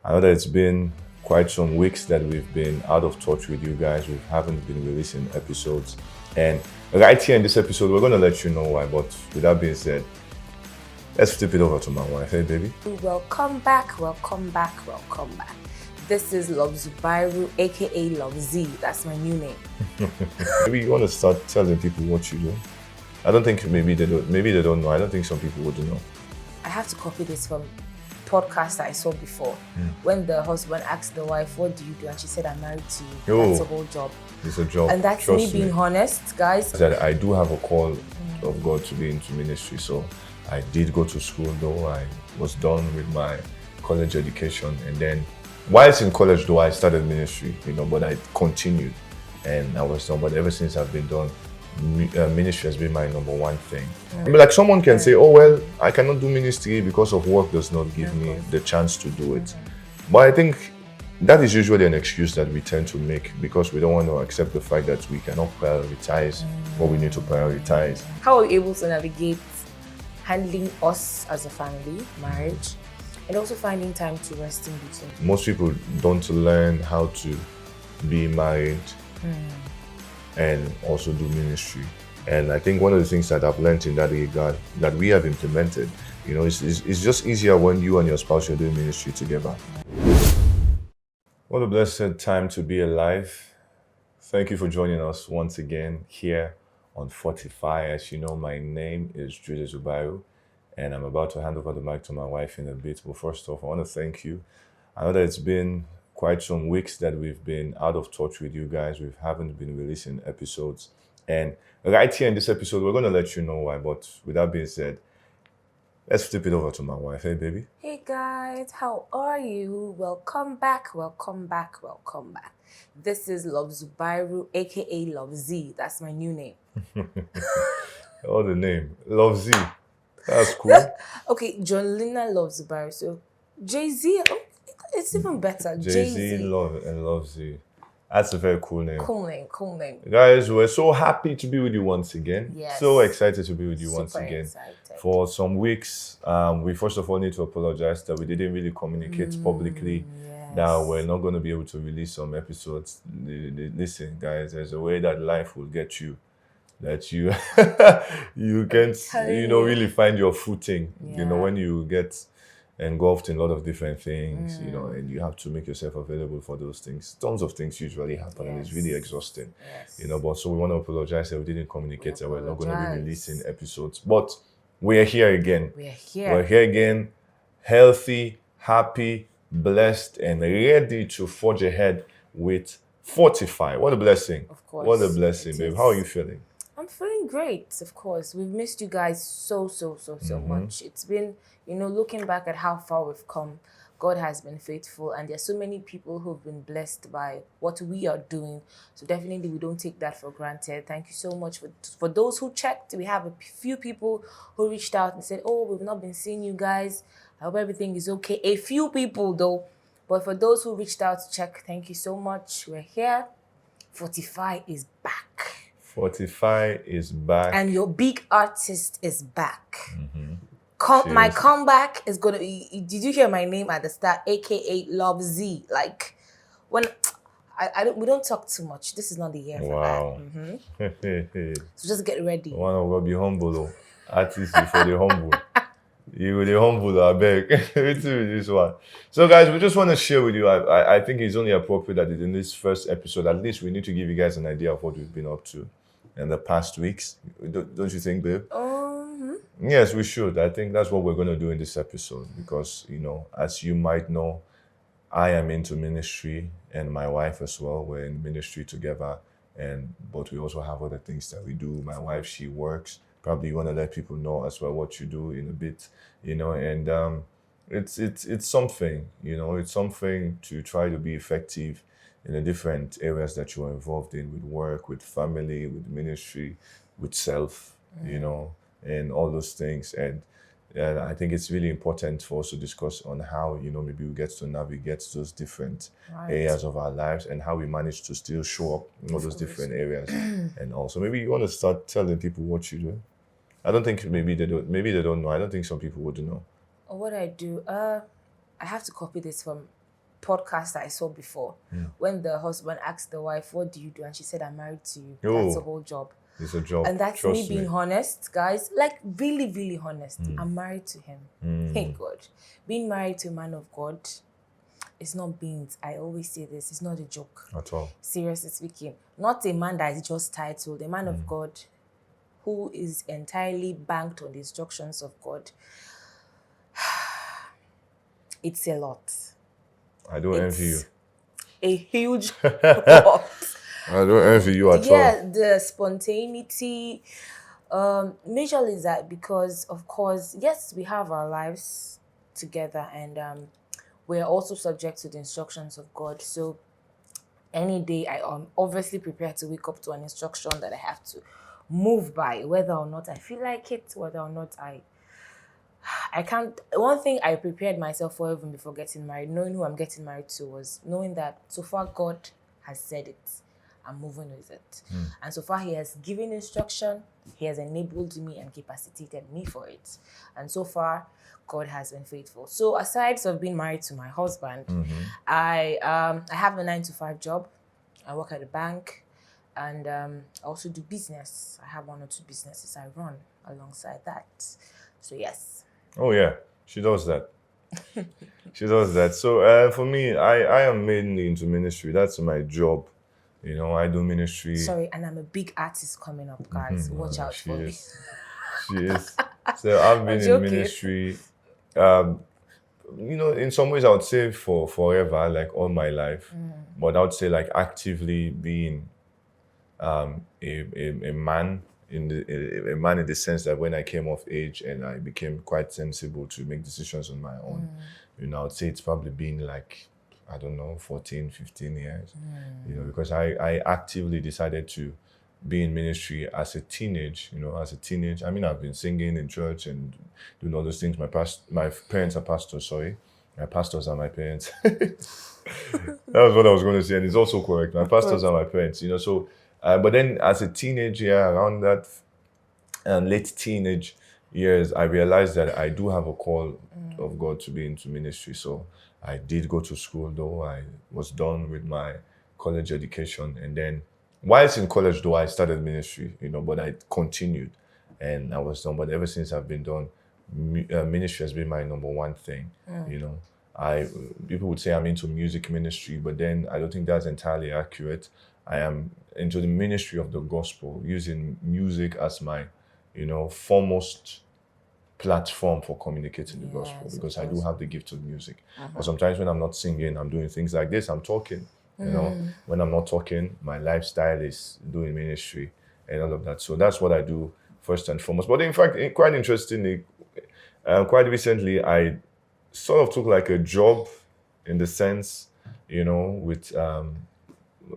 I know that it's been quite some weeks that we've been out of touch with you guys. We haven't been releasing episodes. And right here in this episode, we're going to let you know why. But with that being said, let's flip it over to my wife. Hey, baby. Welcome back, welcome back, welcome back. This is Love Zubairu, aka Love Z. That's my new name. Maybe you want to start telling people what you do. I don't think maybe they don't know. I don't think some people would know. I have to copy this from podcast that I saw before. When the husband asked the wife, "What do you do?" and she said, "I'm married to you." Oh. That's a whole job. It's a job. And that's Trust me being honest, guys. That I do have a call of God to be into ministry. So I did go to school, though I was done with my college education. And then whilst in college, though, I started ministry, but I continued and I was done. But ever since I've been done, ministry has been my number one thing. I mean, like someone can say, "Oh, well, I cannot do ministry because of work does not give me the chance to do it." But I think that is usually an excuse that we tend to make because we don't want to accept the fact that we cannot prioritize what we need to prioritize. How are we able to navigate handling us as a family, marriage, and also finding time to rest in between? Most people don't learn how to be married and also do ministry. And I think one of the things that I've learned in that regard that we have implemented, it's just easier when you and your spouse are doing ministry together. What a blessed time to be alive. Thank you for joining us once again here on Fortify. As you know, my name is Julius Zubairu, and I'm about to hand over the mic to my wife in a bit. But first off, I want to thank you. I know that it's been quite some weeks that we've been out of touch with you guys. We haven't been releasing episodes. And right here in this episode, we're going to let you know why. But with that being said, let's flip it over to my wife. Hey, baby. Hey guys, how are you? Welcome back, welcome back, welcome back. This is Love Zubairu, aka Love Z. That's my new name. Oh, the name. Love Z. That's cool. Okay, John Lina Love Zubairu. So Jay-Z, it's even better. Jay-Z, Love Z. That's a very cool name. Cool name. Guys, we're so happy to be with you once again. Yes. So excited to be with you once Super again. excited. For some weeks, we first of all need to apologize that we didn't really communicate publicly that we're not going to be able to release some episodes. Listen, guys, there's a way that life will get you, that you you can't, really find your footing. When you get engulfed in a lot of different things, and you have to make yourself available for those things. Tons of things usually happen, and it's really exhausting. But so we want to apologize that we didn't communicate that we're not going to be releasing episodes. But we are here again. We're here again, healthy, happy, blessed, and ready to forge ahead with Fortify. What a blessing. Of course. What a blessing, babe. How are you feeling? I'm feeling great, of course. We've missed you guys so much. It's been, looking back at how far we've come, God has been faithful, and there's so many people who've been blessed by what we are doing. So definitely we don't take that for granted. Thank you so much for those who checked. We have a few people who reached out and said, "Oh, we've not been seeing you guys. I hope everything is okay." A few people though, but for those who reached out to check, thank you so much. We're here. Fortify is back. Fortify is back. And your big artist is back. My comeback is gonna be. Did you hear my name at the start? AKA Love Z. Like when we don't talk too much. This is not the year for that. So just get ready. One of God be humble though. Artist for the humble. You the humble, I beg. This one. So guys, we just want to share with you. I think it's only appropriate that in this first episode, at least we need to give you guys an idea of what we've been up to in the past weeks. Don't you think, babe? Yes, we should. I think that's what we're going to do in this episode because, as you might know, I am into ministry and my wife as well. We're in ministry together, but we also have other things that we do. My wife, she works. Probably you want to let people know as well what you do in a bit, and it's something, it's something to try to be effective in the different areas that you are involved in with work, with family, with ministry, with self, and all those things. And I think it's really important for us to discuss on how, maybe we get to navigate those different areas of our lives and how we manage to still show up in all those different areas. And also, maybe you want to start telling people what you do. I don't think maybe they don't know. I don't think some people would know. What I do, I have to copy this from podcast that I saw before when the husband asked the wife, "What do you do?" and she said, "I'm married to you." That's a whole job. It's a job. And that's Trust me being honest, guys. Like really, really honest. I'm married to him. Thank God. Being married to a man of God, it's not beans. I always say this. It's not a joke. At all. Seriously speaking. Not a man that is just titled. A man of God who is entirely banked on the instructions of God. It's a lot. I don't envy you. A huge lot. I don't envy you at all. Yeah, the spontaneity. Majorly is that because, of course, yes, we have our lives together and we're also subject to the instructions of God. So any day I am obviously prepared to wake up to an instruction that I have to move by, whether or not I feel like it, whether or not I can't. One thing I prepared myself for even before getting married, knowing who I'm getting married to, was knowing that so far God has said it. I'm moving with it. And so far he has given instruction, he has enabled me and capacitated me for it. And so far, God has been faithful. So aside from being married to my husband, I have a 9-to-5 job. I work at a bank and I also do business. I have 1 or 2 businesses I run alongside that. So yes. Oh yeah, she does that. She does that. So for me, I am mainly into ministry. That's my job. You know, I do ministry. Sorry, and I'm a big artist coming up, guys. Watch out for me. She is. So I've been in ministry. You know, in some ways I would say for forever, like all my life. But I would say like actively being a man a man in the sense that when I came of age and I became quite sensible to make decisions on my own, you know, I would say it's probably been like, I don't know, 14, 15 years, you know, because I actively decided to be in ministry as a teenage, you know, I mean, I've been singing in church and doing all those things. My parents are pastors, sorry. My pastors are my parents. That was what I was going to say, and it's also correct. My pastors are my parents, you know, so, but then as a teenager, around that late teenage years, I realized that I do have a call of God to be into ministry. So I did go to school, though. I was done with my college education. And then whilst in college, though, I started ministry, you know, but I continued and I was done. But ever since I've been done, ministry has been my number one thing, you know. People would say I'm into music ministry, but then I don't think that's entirely accurate. I am into the ministry of the gospel, using music as my, you know, foremost platform for communicating the gospel, because I do have the gift of music. But sometimes when I'm not singing, I'm doing things like this, I'm talking. You know, when I'm not talking, my lifestyle is doing ministry and all of that. So that's what I do first and foremost. But in fact, quite interestingly, quite recently, I sort of took like a job in the sense, you know, with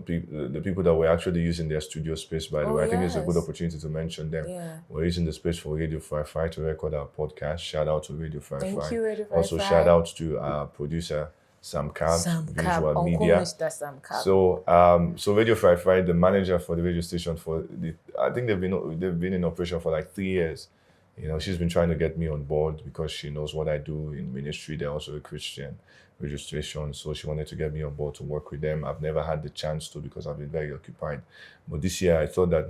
the people that were actually using their studio space, by the way. I think it's a good opportunity to mention them. We're using the space for Radio Fortify to record our podcast. Shout out to Radio Fortify. Thank you, Radio Fortify. Also, shout out to our producer, Sam Cab, Visual Media. So, so Radio Fortify, the manager for the radio station, I think they've been in operation for like 3 years. You know, she's been trying to get me on board because she knows what I do in ministry. They're also a Christian registration, so she wanted to get me on board to work with them. I've never had the chance to because I've been very occupied. But this year I thought that,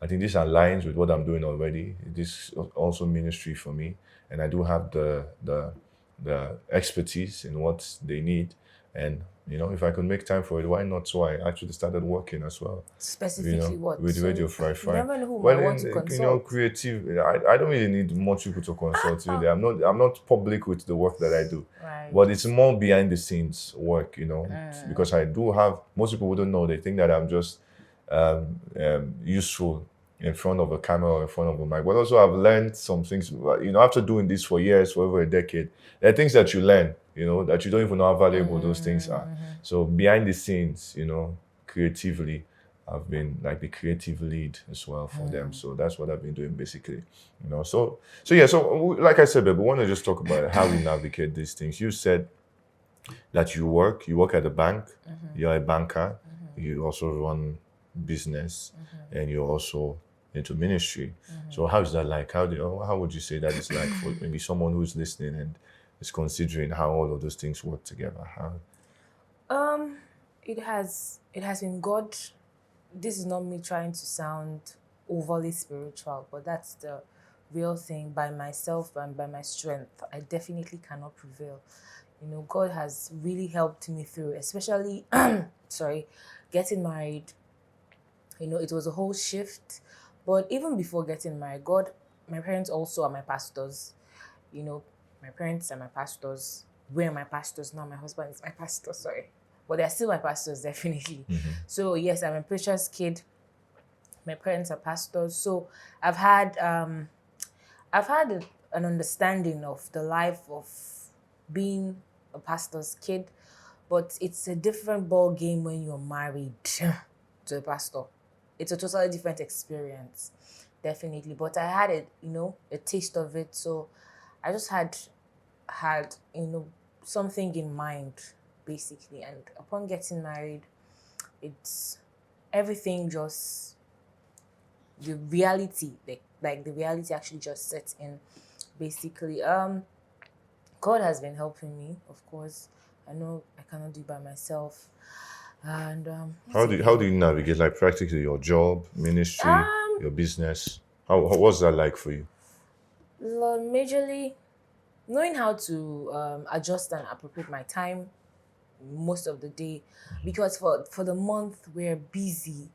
I think this aligns with what I'm doing already. This is also ministry for me, and I do have the expertise in what they need. And you know, if I could make time for it, why not? So I actually started working as well. Specifically, you know, what? With Radio Fortify. You never know who I want to consult. You know, creative. I don't really need much people to consult. Really, I'm not public with the work that I do. Right. But it's more behind the scenes work. You know, because I do have. Most people wouldn't know. They think that I'm just useful in front of a camera or in front of a mic. But also, I've learned some things. You know, after doing this for years, for over a decade, there are things that you learn, you know, that you don't even know how valuable those things are. So behind the scenes, you know, creatively, I've been like the creative lead as well for them. So that's what I've been doing basically, you know. So yeah, so like I said, babe, we want to just talk about how we navigate these things. You said that you work at a bank, you're a banker, you also run business, and you're also into ministry. So how is that like? How would you say that is like for maybe someone who's listening and is considering how all of those things work together? How? It has been God. This is not me trying to sound overly spiritual, but that's the real thing. By myself and by my strength, I definitely cannot prevail. God has really helped me through, especially sorry, getting married. It was a whole shift. But even before getting married, my parents also are my pastors. You know, my parents are my pastors. We're my pastors now. My husband is my pastor, sorry. But they're still my pastors, definitely. So yes, I'm a preacher's kid. My parents are pastors. So I've had an understanding of the life of being a pastor's kid, but it's a different ball game when you're married to a pastor. It's a totally different experience, definitely. But I had a taste of it, so I just had something in mind, basically. And upon getting married, it's everything just the reality, like the reality actually just sets in, basically. God has been helping me, of course. I know I cannot do it by myself. And How do you navigate like practically your job, ministry, your business? What's that like for you? majorly knowing how to adjust and appropriate my time most of the day, because for the month we're busy.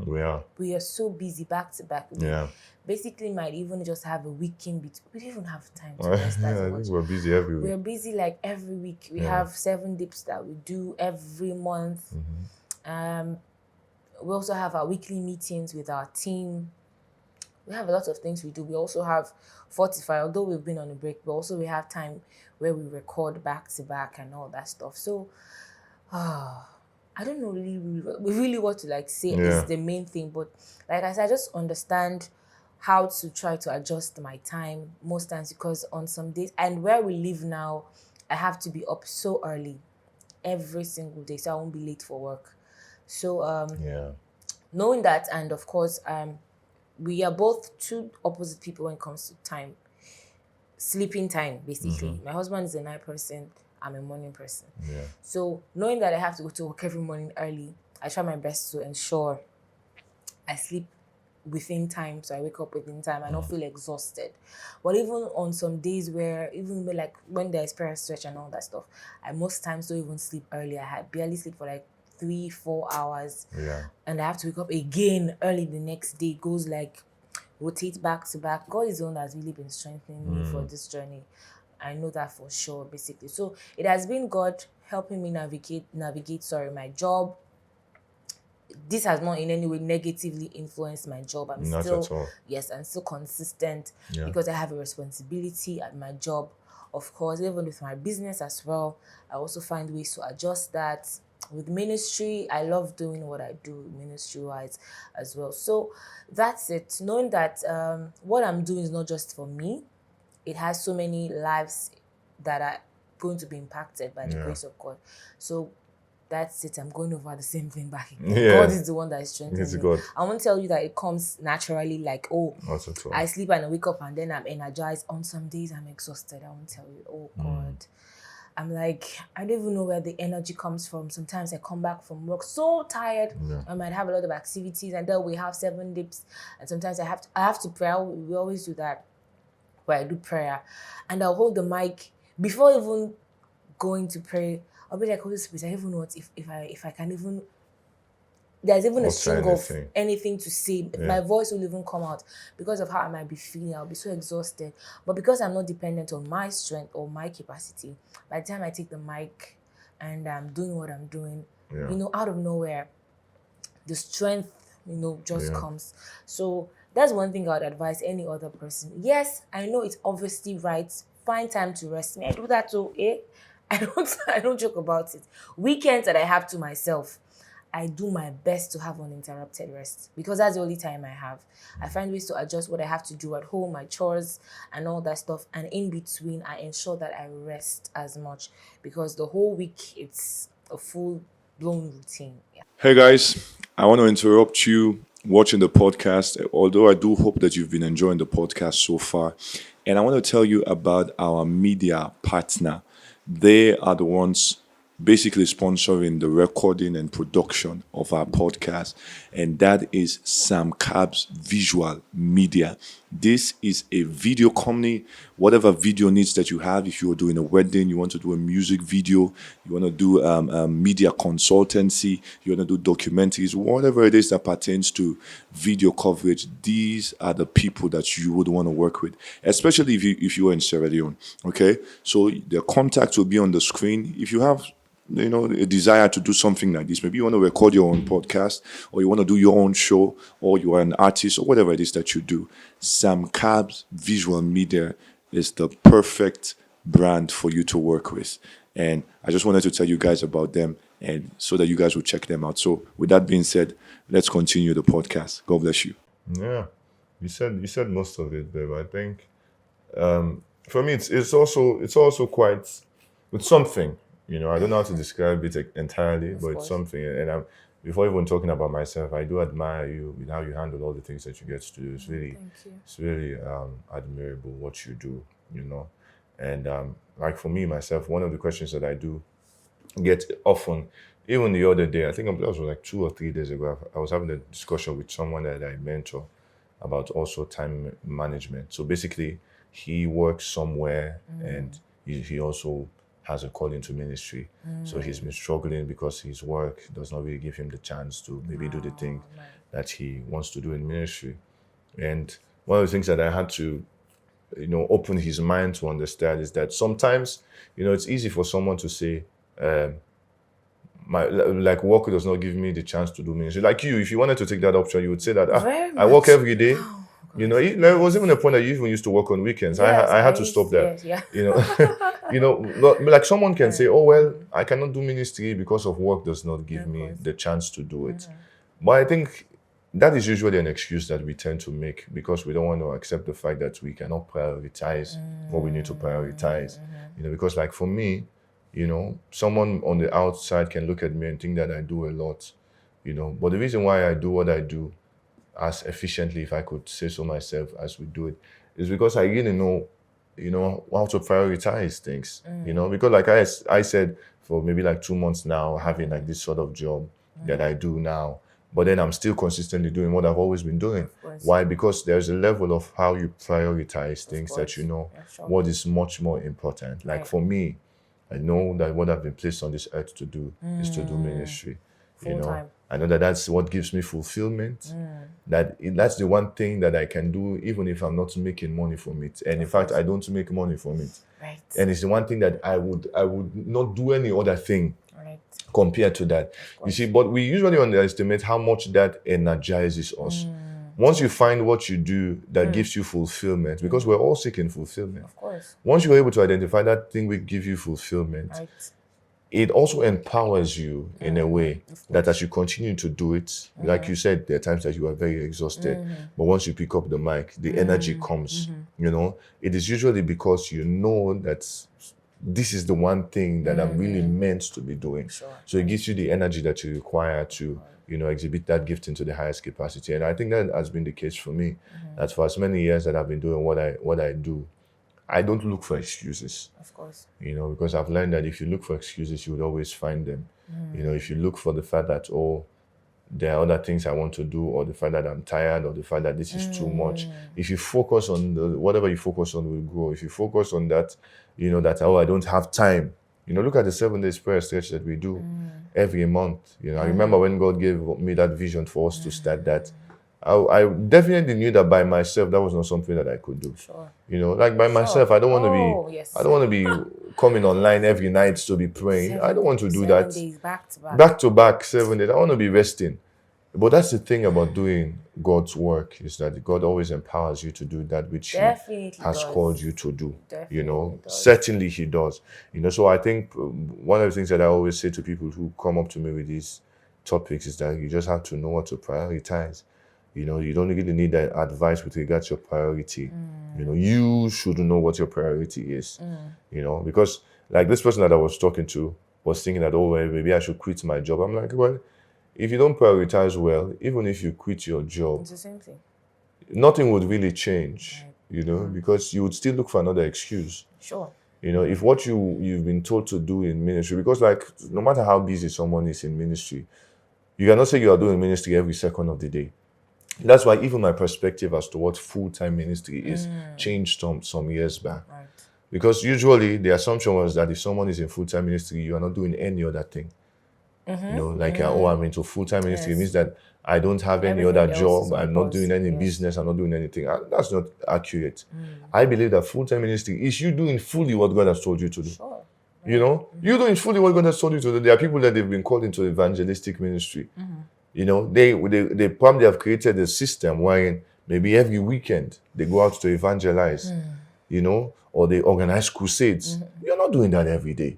We are so busy back to back. We Yeah. basically might even just have a weekend between. We don't even have time to rest Yeah, as I much. think we're busy every We're week. busy like every week. We have 7 dips that we do every month. We also have our weekly meetings with our team. We have a lot of things we do. We also have Fortify, although we've been on a break, but also we have time where we record back to back and all that stuff. So I don't know really what to say Yeah. is the main thing, but like I said, I just understand how to try to adjust my time most times, because on some days, and where we live now, I have to be up so early every single day, so I won't be late for work. So Yeah. knowing that, and of course, we are both two opposite people when it comes to time, sleeping time, basically. My husband is a night person, I'm a morning person. Yeah. So knowing that I have to go to work every morning early, I try my best to ensure I sleep within time, so I wake up within time. I don't feel exhausted. But even on some days where, even when there's prayer stretch and all that stuff, I most times don't even sleep early. I had barely sleep for like 3-4 hours. Yeah. And I have to wake up again early the next day. It goes rotate back to back. God is the one that's really been strengthening me for this journey. I know that for sure, basically. So it has been God helping me navigate my job. This has not in any way negatively influenced my job. I'm Not still at all. Yes, I'm still consistent, Yeah. because I have a responsibility at my job. Of course, even with my business as well, I also find ways to adjust that. With ministry, I love doing what I do ministry-wise as well. So that's it. Knowing that what I'm doing is not just for me, it has so many lives that are going to be impacted by the grace of God. So that's it. I'm going over the same thing back again. Yeah. God is the one that is It's strengthening me. God. I won't tell you that it comes naturally, like, oh, Not at all. I sleep and I wake up and then I'm energized. On some days I'm exhausted. I won't tell you. Oh God. I'm like, I don't even know where the energy comes from. Sometimes I come back from work so tired. I might have a lot of activities, and then we have 7 dips. And sometimes I have to pray. We always do that, where I do prayer, and I'll hold the mic before even going to pray. I'll be like, Holy Spirit, I don't even know what if I can even. There's even a Or try string of anything. anything to say. My voice will even come out because of how I might be feeling. I'll be so exhausted. But because I'm not dependent on my strength or my capacity, by the time I take the mic and I'm doing what I'm doing, out of nowhere, the strength, just comes. So that's one thing I would advise any other person. Yes, I know it's obviously right. Find time to rest. Me, I do that too, eh? I don't joke about it. Weekends that I have to myself, I do my best to have uninterrupted rest, because that's the only time I have. I find ways to adjust what I have to do at home, my chores and all that stuff. And in between, I ensure that I rest as much, because the whole week it's a full-blown routine. Yeah. Hey guys, I want to interrupt you watching the podcast. Although I do hope that you've been enjoying the podcast so far, And I want to tell you about our media partner. They are the ones basically sponsoring the recording and production of our podcast, and that is Sam Cab's Visual Media. This is a video company. Whatever video needs that you have, if you are doing a wedding, you want to do a music video, you want to do media consultancy, you want to do documentaries, whatever it is that pertains to video coverage, these are the people that you would want to work with, especially if you are in Sierra Leone. Okay, so the contacts will be on the screen. If you have a desire to do something like this, maybe you want to record your own podcast, or you want to do your own show, or you are an artist, or whatever it is that you do, Sam Cab's Visual Media is the perfect brand for you to work with. And I just wanted to tell you guys about them, and so that you guys will check them out. So with that being said, let's continue the podcast. God bless you. Yeah, you said most of it, babe. I think for me, it's also quite it's something. I don't know how to describe it entirely, but it's something. And before even talking about myself, I do admire you with how you handle all the things that you get to do. It's really admirable what you do. And like for me myself, one of the questions that I do get often, even the other day, I think that was like 2 or 3 days ago, I was having a discussion with someone that I mentor about also time management. So basically, he works somewhere and he also has a call into ministry. So he's been struggling because his work does not really give him the chance to maybe do the thing that he wants to do in ministry. And one of the things that I had to, open his mind to understand is that sometimes, it's easy for someone to say, my work does not give me the chance to do ministry. Like you, if you wanted to take that option, you would say that I work every day. There was even a point that you even used to work on weekends. Yes, I had to stop that. Yes, Like someone can say, oh, well, I cannot do ministry because of work does not give me the chance to do it. But I think that is usually an excuse that we tend to make because we don't want to accept the fact that we cannot prioritize what we need to prioritize. Because like for me, someone on the outside can look at me and think that I do a lot, But the reason why I do what I do as efficiently, if I could say so myself, as we do it, is because I really know, how to prioritize things, because like I said, for maybe like 2 months now, having like this sort of job that I do now, but then I'm still consistently doing what I've always been doing. Why? Because there's a level of how you prioritize things that what is much more important. Like for me, I know that what I've been placed on this earth to do is to do ministry. Full-time. I know that that's what gives me fulfillment. That's the one thing that I can do even if I'm not making money from it. And in fact, I don't make money from it. Right. And it's the one thing that I would not do any other thing compared to that. You see, but we usually underestimate how much that energizes us. Once you find what you do that gives you fulfillment, because we're all seeking fulfillment. Of course. Once you're able to identify that thing will give you fulfillment, it also empowers you in a way that as you continue to do it, like you said, there are times that you are very exhausted, but once you pick up the mic, the energy comes, It is usually because you know that this is the one thing that I'm really meant to be doing. Sure. So it gives you the energy that you require to, exhibit that gift into the highest capacity. And I think that has been the case for me. That for as many years that I've been doing what I do, I don't look for excuses. Of course. Because I've learned that if you look for excuses, you would always find them. If you look for the fact that, there are other things I want to do, or the fact that I'm tired, or the fact that this is too much. If you focus on whatever you focus on will grow. If you focus on that, that, I don't have time. Look at the 7 days prayer stretch that we do every month. I remember when God gave me that vision for us to start that. I definitely knew that by myself, that was not something that I could do. Sure. Like by myself, I don't want to be. I don't want to be coming online every night to be praying. I don't want to do that. 7 days back to back. Back to back, 7 days. I want to be resting. But that's the thing about doing God's work, is that God always empowers you to do that which Definitely He has does. called you to do. Definitely does. Certainly He does. So I think one of the things that I always say to people who come up to me with these topics is that you just have to know what to prioritize. You don't really need that advice with regards to your priority. You should know what your priority is. Because like this person that I was talking to was thinking that, well, maybe I should quit my job. I'm like, well, if you don't prioritize well, even if you quit your job, It's the same thing. nothing would really change. you know, because you would still look for another excuse. Sure. You know, if what you've been told to do in ministry, because like no matter how busy someone is in ministry, you cannot say you are doing ministry every second of the day. That's why even my perspective as to what full-time ministry is changed some years back. Right. Because usually the assumption was that if someone is in full-time ministry, you are not doing any other thing. You know, like, oh, I'm into full-time ministry. It Yes. means that I don't have any Everything other else job. is on I'm not pause. doing any Yes. business. I'm not doing anything. That's not accurate. I believe that full-time ministry is you doing fully what God has told you to do. Sure. You know, you doing fully what God has told you to do. There are people that they've been called into evangelistic ministry. You know, they probably have created a system wherein maybe every weekend they go out to evangelize, you know, or they organize crusades. You're not doing that every day.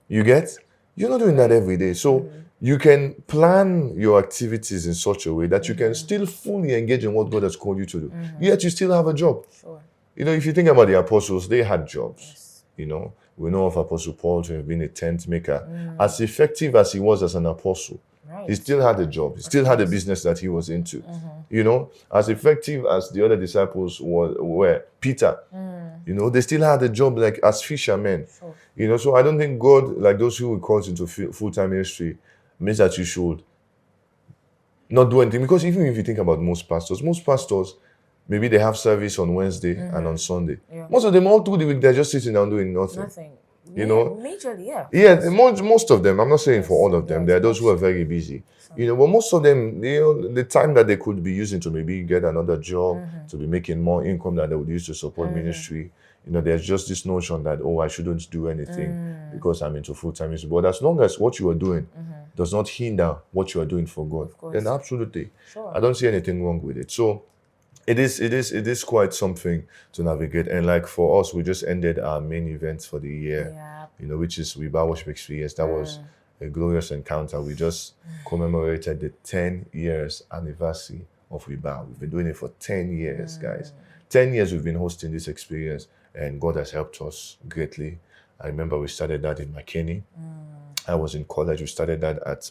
You get? You're not doing that every day. So you can plan your activities in such a way that you can still fully engage in what God has called you to do. Yet you still have a job. Sure. You know, if you think about the apostles, they had jobs. Yes. You know, we know of Apostle Paul to have been a tent maker. As effective as he was as an apostle, Right. he still had a job. He still had a business that he was into. You know, as effective as the other disciples were, Peter, you know, they still had a job like as fishermen. Sure. You know, so I don't think God, like those who will call into full-time ministry, means that you should not do anything. Because even if you think about most pastors, maybe they have service on Wednesday and on Sunday. Yeah. Most of them all through the week, they're just sitting down doing nothing. Nothing. You know? Majorly, yeah. Yeah, most of them. I'm not saying for all of them. Yes, There are those who are very busy. You know, but most of them, you know, the time that they could be using to maybe get another job, to be making more income that they would use to support ministry. You know, there's just this notion that, oh, I shouldn't do anything because I'm into full-time ministry. But as long as what you are doing does not hinder what you are doing for God, course. then absolutely, Sure. I don't see anything wrong with it. So it is quite something to navigate. And like for us, we just ended our main event for the year, Yeah. you know, which is Reba Worship Experience. That was a glorious encounter. We just commemorated the 10 years anniversary of Reba. We've been doing it for 10 years, guys. 10 years we've been hosting this experience, and God has helped us greatly. I remember we started that in McKinney. I was in college. We started that at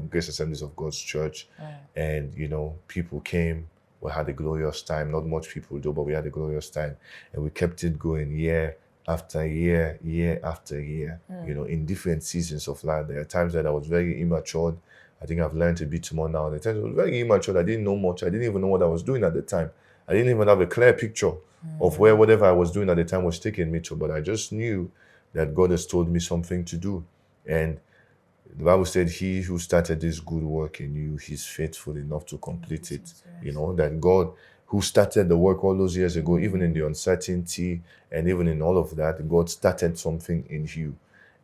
Grace Assemblies of God's Church. And, you know, people came. We had a glorious time. Not much people do, but we had a glorious time. And we kept it going year after year, year after year, you know, in different seasons of life. There are times that I was very immature. I think I've learned a bit more now. There are times I was very immature. I didn't know much. I didn't even know what I was doing at the time. I didn't even have a clear picture of where whatever I was doing at the time was taking me to. But I just knew that God has told me something to do. And the Bible said, he who started this good work in you, he's faithful enough to complete it. You know, that God who started the work all those years ago, even in the uncertainty and even in all of that, God started something in you.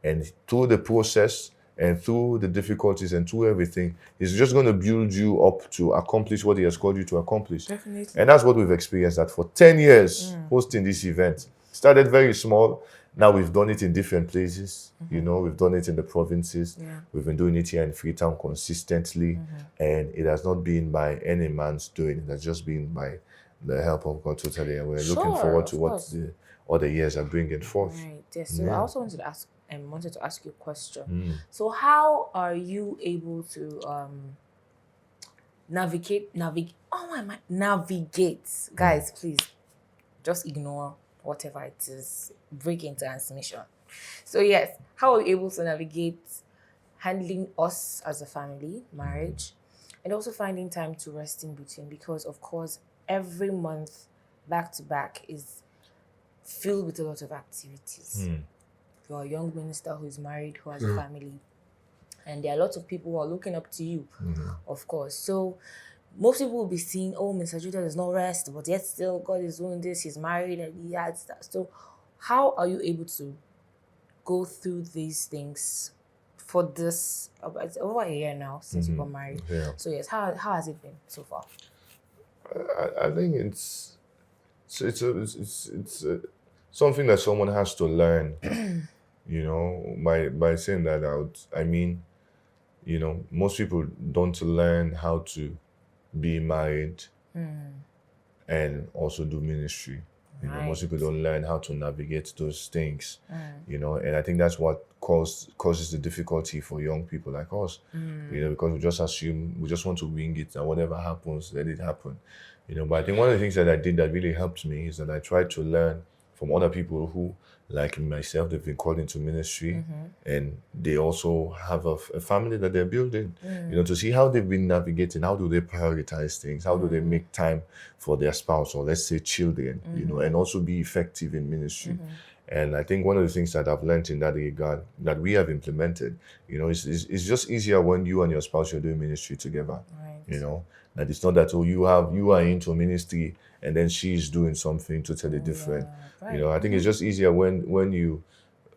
And through the process and through the difficulties and through everything, he's just going to build you up to accomplish what he has called you to accomplish. Definitely. And that's what we've experienced, that for 10 years hosting this event. Started very small. Now we've done it in different places. You know, we've done it in the provinces. Yeah. We've been doing it here in Freetown consistently. And it has not been by any man's doing. It has just been by the help of God totally. And we're looking Sure, forward to of what course. the other years are bringing forth. Right. Yes. So I also wanted to ask you a question. So how are you able to navigate? Guys, please just ignore whatever it is. Break into transmission. So yes, how are you able to navigate handling us as a family, marriage, and also finding time to rest in between? Because of course, every month, back to back, is filled with a lot of activities. You're a young minister who is married, who has a family, and there are lots of people who are looking up to you, of course. So most people will be seeing, oh, Mr. Judah does not rest, but yet still God is doing this, he's married and he has that. So how are you able to go through these things for this, it's over a year now since you got married? Yeah. So yes, how has it been so far? I think it's something that someone has to learn. You know, by saying that out, I mean, you know, most people don't learn how to be married and also do ministry. You know, most people don't learn how to navigate those things. You know, and I think that's what causes the difficulty for young people like us. You know, because we just assume, we just want to wing it, and whatever happens, let it happen. But I think one of the things that I did that really helped me is that I tried to learn from other people who, like myself, they've been called into ministry, and they also have a family that they're building. To see how they've been navigating, how do they prioritize things, how do they make time for their spouse or let's say children, and also be effective in ministry. And I think one of the things that I've learned in that regard that we have implemented, it's just easier when you and your spouse are doing ministry together. Right. That it's not that you are into ministry and then she's doing something totally different. Right. I think it's just easier when you,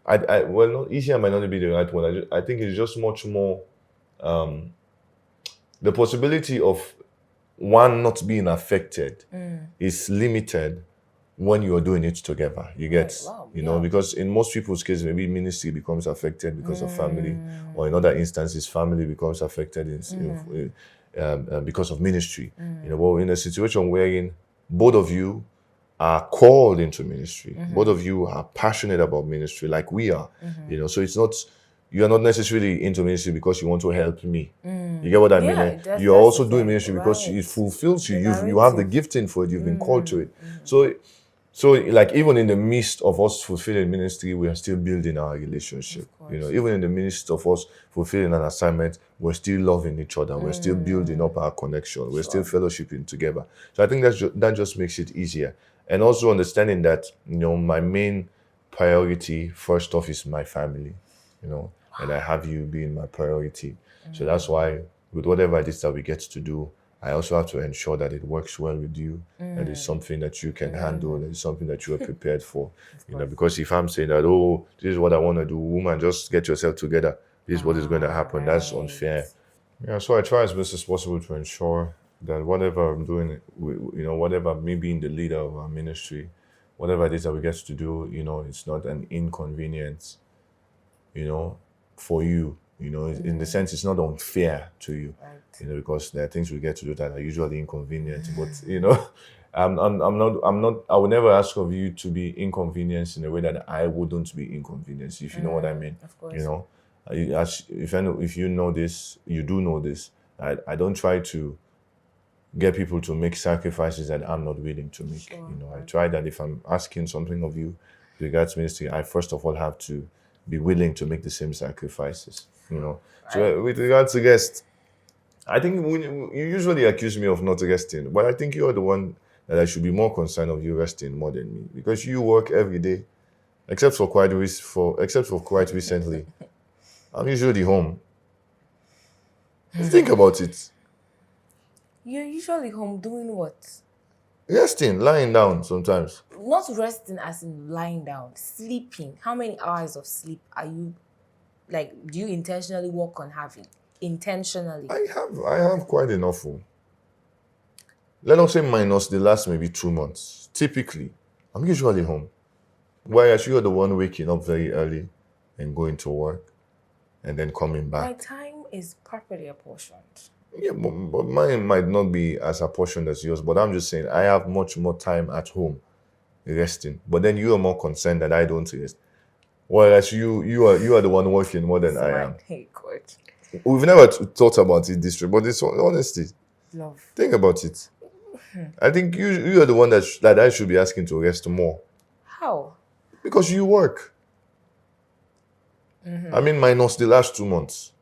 well, not easier might not be the right one. I think it's just much more the possibility of one not being affected is limited when you are doing it together. You get, Wow, yeah. because in most people's case, maybe ministry becomes affected because of family, or in other instances, family becomes affected because of ministry. But in a situation wherein both of you are called into ministry, both of you are passionate about ministry, like we are. So it's not. You are not necessarily into ministry because you want to help me. You get what I mean? Yeah, Eh? that's- You're that's also the doing thing, ministry because right. it fulfills you. The You have the narrative. gifting for it. You've been called to it. So like even in the midst of us fulfilling ministry, we are still building our relationship. Even in the midst of us fulfilling an assignment, we're still loving each other. We're still building up our connection. We're still fellowshipping together. So I think that just makes it easier. And also understanding that my main priority first off is my family. And I have you being my priority. So that's why with whatever it is that we get to do, I also have to ensure that it works well with you, that it's something that you can handle, that it's something that you are prepared for. Because if I'm saying that, oh, this is what I want to do, woman, just get yourself together. This is what is going to happen. That's unfair. Yeah, so I try as best as possible to ensure that whatever I'm doing, whatever me being the leader of our ministry, whatever it is that we get to do, it's not an inconvenience, for you, in the sense it's not unfair to you, Right. because there are things we get to do that are usually inconvenient, but I'm not, I would never ask of you to be inconvenienced in a way that I wouldn't be inconvenienced, if you know what I mean. Of course. If you know this, you do know this. I don't try to get people to make sacrifices that I'm not willing to make. I try that if I'm asking something of you regards ministry, I first of all have to be willing to make the same sacrifices. So with regards to guests, I think you usually accuse me of not resting, but I think you are the one that I should be more concerned of you resting more than me, because you work every day, except for quite recently. I'm usually home. Think about it. You're usually home doing what? Resting, lying down sometimes. Not resting as in lying down, sleeping. How many hours of sleep are you, do you intentionally work on having? Intentionally. I have quite enough. Let us say minus the last maybe 2 months. Typically, I'm usually home. Whereas you're the one waking up very early and going to work and then coming My back. time is properly apportioned. Yeah, but mine might not be as apportioned as yours, but I'm just saying I have much more time at home resting. But then you are more concerned that I don't rest. Whereas you are the one working more than I am. Hey, God. We've never thought about it this way, but it's honesty. Love. Think about it. I think you are the one that I should be asking to rest more, How? because you work. I mean, minus the last 2 months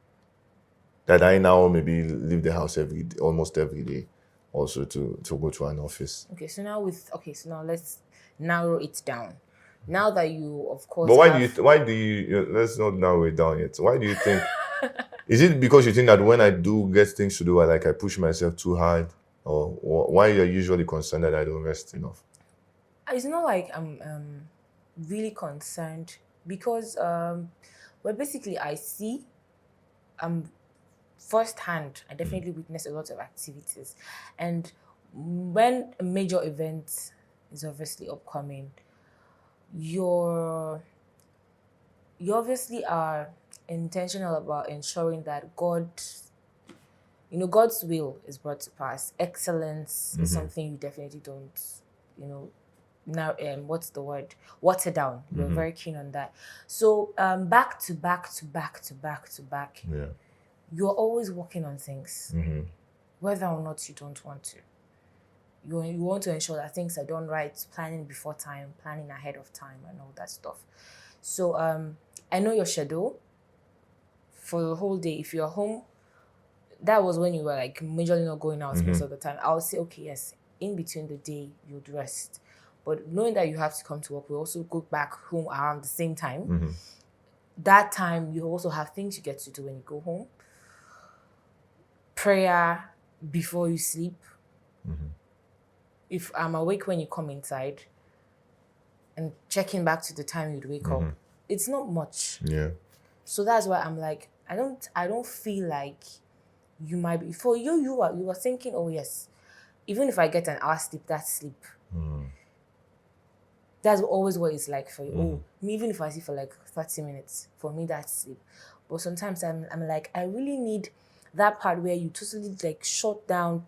that I now maybe leave the house almost every day, also to go to an office. Okay, so now let's narrow it down. Now that you, of course, But have, why do you? Let's not narrow it down yet. Why do you think? Is it because you think that when I do get things to do, I push myself too hard, or why you're usually concerned that I don't rest enough? it's not like I'm really concerned because well, basically I see firsthand, I definitely witness a lot of activities, and when a major event is obviously upcoming, you obviously are intentional about ensuring that God's will is brought to pass. Excellence is something you definitely don't, now what's the word? Water down. You're very keen on that. So back to back to back to back to back. Yeah. You're always working on things, whether or not you don't want to. you want to ensure that things are done right, planning before time, planning ahead of time, and all that stuff. So I know your schedule for the whole day. If you're home, that was when you were like majorly not going out most of the time. I'll say, okay, yes, in between the day you'd rest. But knowing that you have to come to work, we also go back home around the same time. That time you also have things you get to do when you go home. Prayer before you sleep. If I'm awake when you come inside, and checking back to the time you'd wake up, it's not much. Yeah. So that's why I'm like, I don't feel like you might be, for you are thinking, oh yes, even if I get an hour sleep, that's sleep. That's always what it's like for you. Oh, even if I sleep for like 30 minutes, for me that's sleep. But sometimes I'm like, I really need that part where you totally like shut down,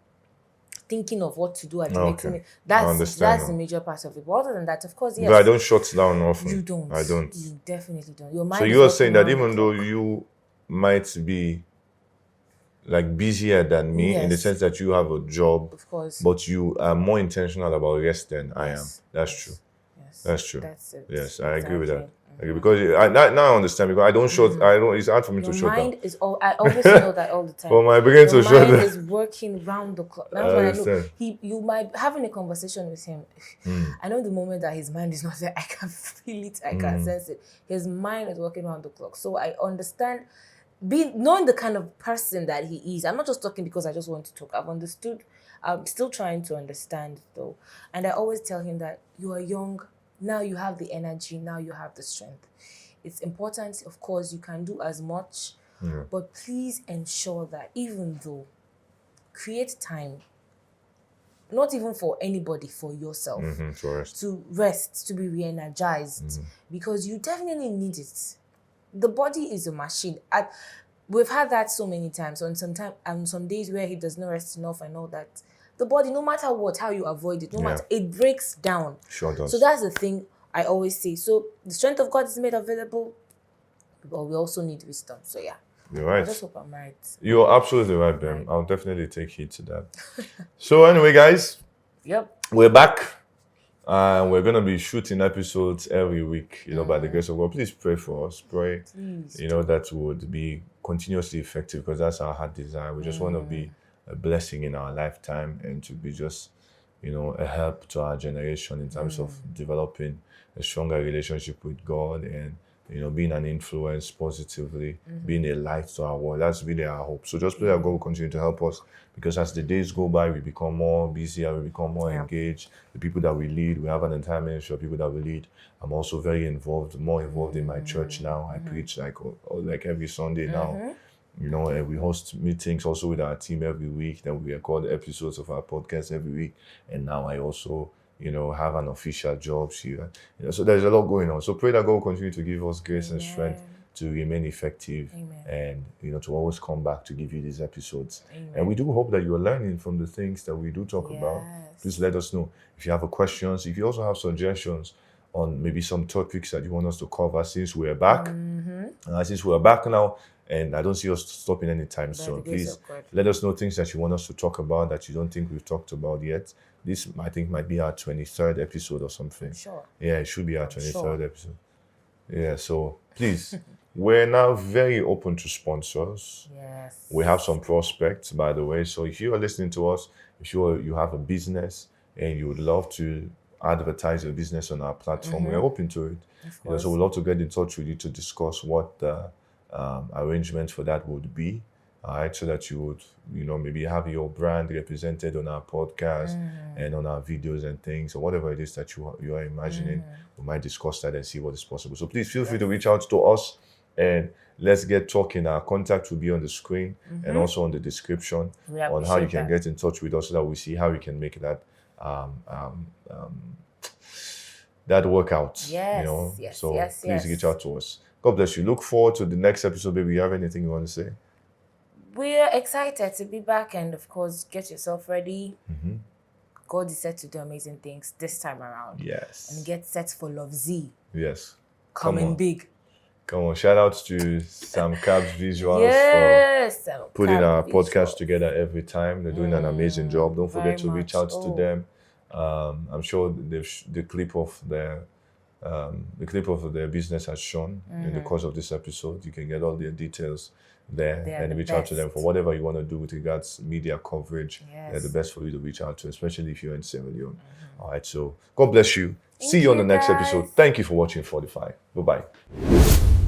thinking of what to do at the next minute. That's the major part of it. But other than that, of course, yes. But I don't shut down often. You don't. I don't. You definitely don't. Your mind. So you're saying that even though you might be like busier than me in the sense that you have a job, of course, but you are more intentional about rest than I am. That's true. Yes. That's true. That's it. Yes, I agree with that. Because now I understand, because I don't shut. I don't. It's hard for me to shut down. Mind is all. I always know that all the time. But my brain to shut down. Your mind is working round the clock. That's what I know. You might having a conversation with him. I know the moment that his mind is not there, I can feel it. I can sense it. His mind is working round the clock. So I understand. Knowing the kind of person that he is. I'm not just talking because I just want to talk. I've understood. I'm still trying to understand though, and I always tell him that you are young. Now you have the energy, now you have the strength. It's important, of course, you can do as much, but please ensure that even though, create time, not even for anybody, for yourself, to rest, to be re-energized, because you definitely need it. The body is a machine. We've had that so many times, on some days where he does not rest enough and all that. The body, no matter what, how you avoid it, no matter, it breaks down. Sure does. So that's the thing I always say. So the strength of God is made available, but we also need wisdom. So yeah. You're right. I just hope I'm right. You're absolutely right, Ben. I'll definitely take heed to that. So anyway, guys. Yep. We're back. And we're going to be shooting episodes every week, by the grace of God. Please pray for us. Pray, Please. That would be continuously effective, because that's our heart desire. We just want to be a blessing in our lifetime, and to be just, a help to our generation in terms of developing a stronger relationship with God, and, being an influence positively, being a light to our world. That's really our hope. So just pray that God will continue to help us, because as the days go by, we become more busier, we become more engaged. The people that we lead, we have an entire ministry of people that we lead. I'm also very more involved in my church now. I preach like every Sunday now. And we host meetings also with our team every week. Then we record episodes of our podcast every week. And now I also, have an official job here. So there's a lot going on. So pray that God will continue to give us grace and strength to remain effective, and to always come back to give you these episodes. And we do hope that you are learning from the things that we do talk about. Please let us know if you have questions. If you also have suggestions on maybe some topics that you want us to cover, since we're back. Since we're back now, and I don't see us stopping anytime soon. Please let us know things that you want us to talk about that you don't think we've talked about yet. This, I think, might be our 23rd episode or something. Sure. Yeah, it should be our 23rd episode. Yeah, so please, we're now very open to sponsors. Yes. We have some prospects, by the way. So if you are listening to us, if you have a business and you would love to advertise your business on our platform, we're open to it. So we'd love to get in touch with you to discuss what the arrangement for that would be. All right, so that you would, maybe have your brand represented on our podcast and on our videos and things, or whatever it is that you are imagining. We might discuss that and see what is possible. So please feel free to reach out to us, and let's get talking. Our contact will be on the screen and also on the description on how you can get in touch with us, so that we see how we can make that that work out. Yes. So please reach out to us. God bless you. Look forward to the next episode, baby. You have anything you want to say? We're excited to be back, and of course, get yourself ready. God is set to do amazing things this time around. Yes. And get set for Love Z. Yes. Coming big. Come on, shout outs to Sam Cab's Visuals Yes. for putting our Visuals. podcast together every time. They're doing an amazing job. Don't forget very to reach much. out to them. I'm sure the clip of their business has shown in the course of this episode. You can get all their details there They are and the reach out to them best. for whatever you want to do with regards media coverage. Yes. They're the best for you to reach out to, especially if you're in Sierra Leone. All right, so God bless you. See Thank you on the you, next guys. episode. Thank you for watching Fortify. Bye-bye.